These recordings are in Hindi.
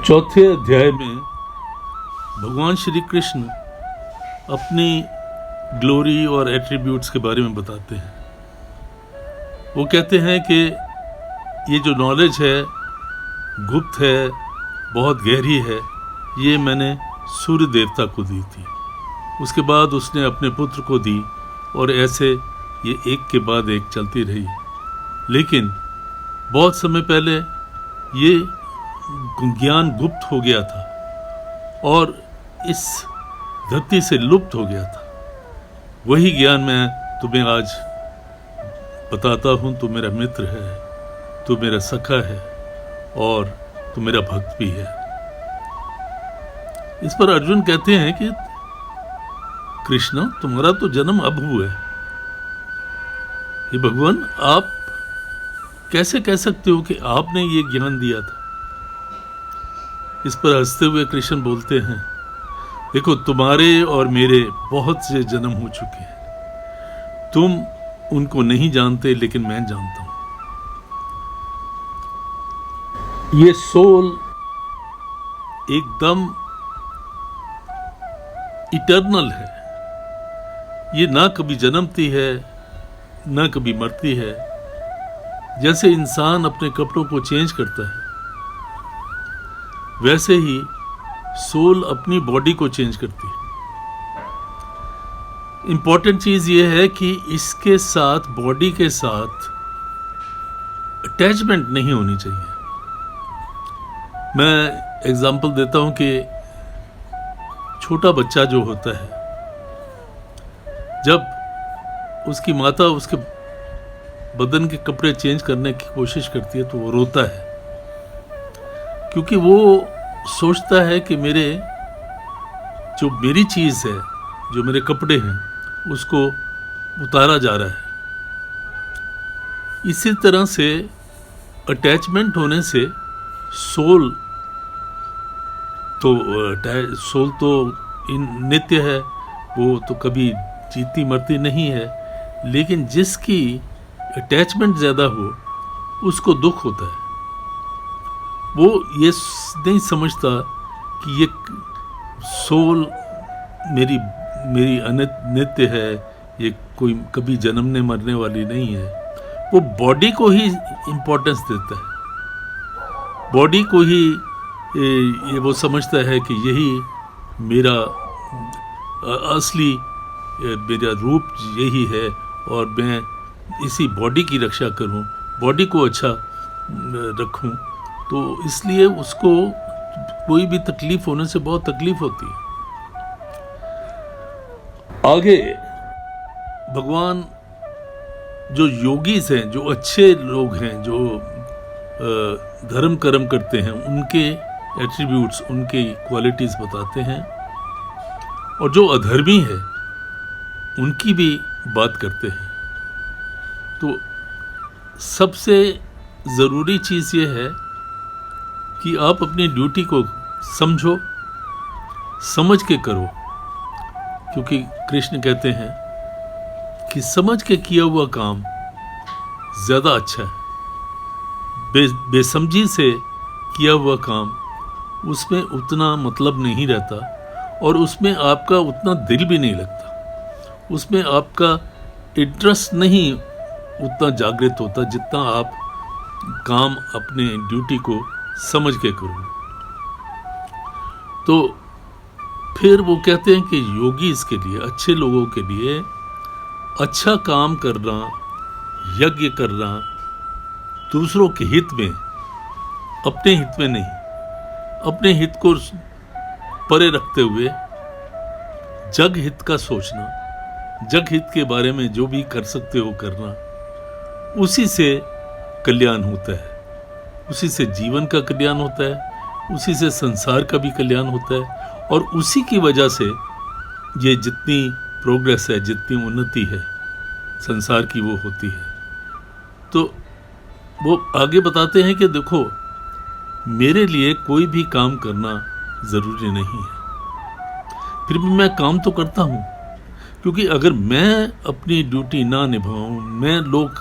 चौथे अध्याय में भगवान श्री कृष्ण अपनी ग्लोरी और एट्रीब्यूट्स के बारे में बताते हैं। वो कहते हैं कि ये जो नॉलेज है गुप्त है, बहुत गहरी है, ये मैंने सूर्य देवता को दी थी। उसके बाद उसने अपने पुत्र को दी और ऐसे ये एक के बाद एक चलती रही। लेकिन बहुत समय पहले ये ज्ञान गुप्त हो गया था और इस धरती से लुप्त हो गया था। वही ज्ञान मैं तुम्हें आज बताता हूँ। तू मेरा मित्र है, तू मेरा सखा है और तू मेरा भक्त भी है। इस पर अर्जुन कहते हैं कि कृष्ण, तुम्हारा तो जन्म अब हुआ है। ये भगवान, आप कैसे कह सकते हो कि आपने ये ज्ञान दिया था? इस पर हंसते हुए कृष्ण बोलते हैं, देखो, तुम्हारे और मेरे बहुत से जन्म हो चुके हैं। तुम उनको नहीं जानते, लेकिन मैं जानता हूं। ये सोल एकदम इटर्नल है। ये ना कभी जन्मती है, ना कभी मरती है। जैसे इंसान अपने कपड़ों को चेंज करता है, वैसे ही सोल अपनी बॉडी को चेंज करती है। इंपॉर्टेंट चीज ये है कि इसके साथ, बॉडी के साथ अटैचमेंट नहीं होनी चाहिए। मैं एग्जांपल देता हूं कि छोटा बच्चा जो होता है, जब उसकी माता उसके बदन के कपड़े चेंज करने की कोशिश करती है तो वो रोता है, क्योंकि वो सोचता है कि जो मेरी चीज है, जो मेरे कपड़े हैं, उसको उतारा जा रहा है। इसी तरह से अटैचमेंट होने से सोल तो नित्य है, वो तो कभी जीती मरती नहीं है। लेकिन जिसकी अटैचमेंट ज़्यादा हो, उसको दुख होता है। वो ये नहीं समझता कि ये सोल मेरी नित्य है, ये कोई कभी जन्मने मरने वाली नहीं है। वो बॉडी को ही इम्पोर्टेंस देता है, बॉडी को ही ये वो समझता है कि यही मेरा असली मेरा रूप यही है और मैं इसी बॉडी की रक्षा करूं, बॉडी को अच्छा रखूं। तो इसलिए उसको कोई भी तकलीफ होने से बहुत तकलीफ होती है। आगे भगवान जो योगीज हैं, जो अच्छे लोग हैं, जो धर्म कर्म करते हैं, उनके एट्रीब्यूट्स, उनकी क्वालिटीज बताते हैं। और जो अधर्मी है उनकी भी बात करते हैं। तो सबसे ज़रूरी चीज़ ये है कि आप अपनी ड्यूटी को समझो, समझ के करो, क्योंकि कृष्ण कहते हैं कि समझ के किया हुआ काम ज़्यादा अच्छा है। बेसमझी से किया हुआ काम, उसमें उतना मतलब नहीं रहता और उसमें आपका उतना दिल भी नहीं लगता, उसमें आपका इंटरेस्ट नहीं उतना जागृत होता जितना आप काम अपने ड्यूटी को समझ के करो। तो फिर वो कहते हैं कि योगी इसके लिए, अच्छे लोगों के लिए अच्छा काम करना, यज्ञ करना, दूसरों के हित में, अपने हित में नहीं, अपने हित को परे रखते हुए जग हित का सोचना, जग हित के बारे में जो भी कर सकते हो करना, उसी से कल्याण होता है, उसी से जीवन का कल्याण होता है, उसी से संसार का भी कल्याण होता है। और उसी की वजह से ये जितनी प्रोग्रेस है, जितनी उन्नति है संसार की, वो होती है। तो वो आगे बताते हैं कि देखो, मेरे लिए कोई भी काम करना ज़रूरी नहीं है, फिर भी मैं काम तो करता हूँ, क्योंकि अगर मैं अपनी ड्यूटी ना निभाऊं, मैं लोक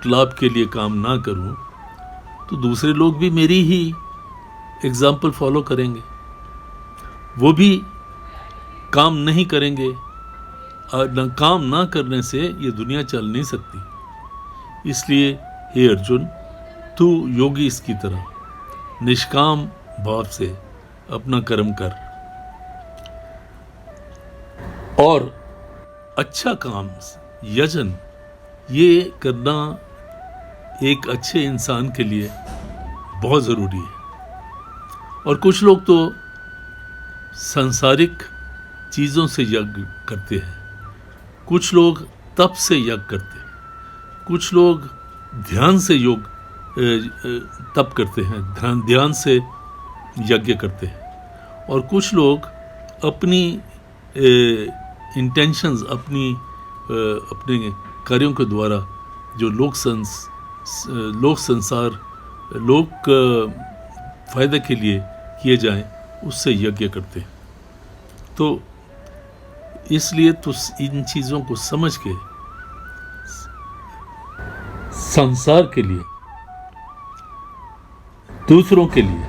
लाभ के लिए काम ना करूं, तो दूसरे लोग भी मेरी ही एग्जाम्पल फॉलो करेंगे, वो भी काम नहीं करेंगे, और न काम ना करने से ये दुनिया चल नहीं सकती। इसलिए हे अर्जुन, तू योगी इसकी तरह निष्काम भाव से अपना कर्म कर, और अच्छा काम यजन ये करना एक अच्छे इंसान के लिए बहुत ज़रूरी है। और कुछ लोग तो सांसारिक चीज़ों से यज्ञ करते हैं, कुछ लोग तप से यज्ञ करते हैं, कुछ लोग ध्यान से तप करते हैं, ध्यान से यज्ञ करते हैं, और कुछ लोग अपनी इंटेंशंस, अपने कार्यों के द्वारा जो लोक संसार, लोक फायदे के लिए किए जाएं, उससे यज्ञ करते हैं। तो इसलिए तो इन चीज़ों को समझ के संसार के लिए, दूसरों के लिए,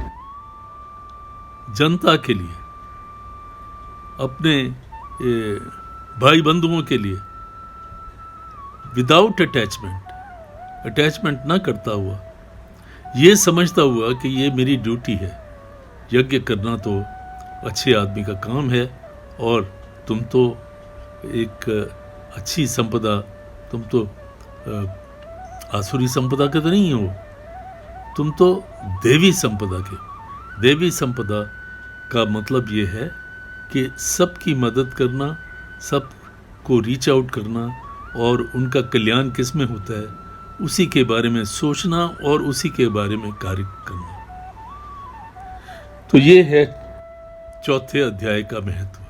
जनता के लिए, अपने भाई बंधुओं के लिए विदाउट अटैचमेंट ना करता हुआ, ये समझता हुआ कि ये मेरी ड्यूटी है, यज्ञ करना तो अच्छे आदमी का काम है, और तुम तो एक अच्छी संपदा, तुम तो आसुरी संपदा के तो नहीं हो, तुम तो देवी संपदा के। देवी संपदा का मतलब ये है कि सबकी मदद करना, सबको रीच आउट करना, और उनका कल्याण किस में होता है उसी के बारे में सोचना और उसी के बारे में कार्य करना। तो ये है चौथे अध्याय का महत्व।